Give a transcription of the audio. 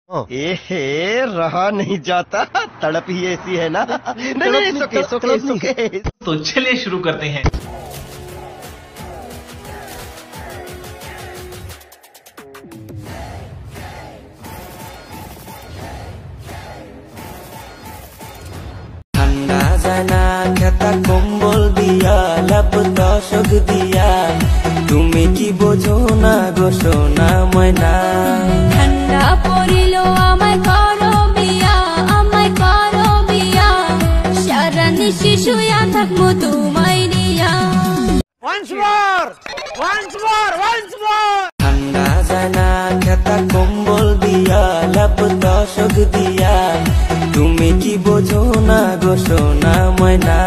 एहे रहा नहीं जाता, तड़प ही ऐसी है ना। नहीं, सुके। तो चलिए शुरू करते हैं। ठंडा जाना खेता कम्बल दिया लाभ दशक दिया তুমি কি বোঝো না গো সোনা ময়না ঠান্ডা পড়িল আমায় করো বিয়া সারা নিশি শুয়া থাকবো তোমায় নিয়া। Once more! ঠান্ডা জানা খেতা কম্বল দিয়া লাভ দশক দিয়া তুমি কি বোঝো না গো সোনা ময়না।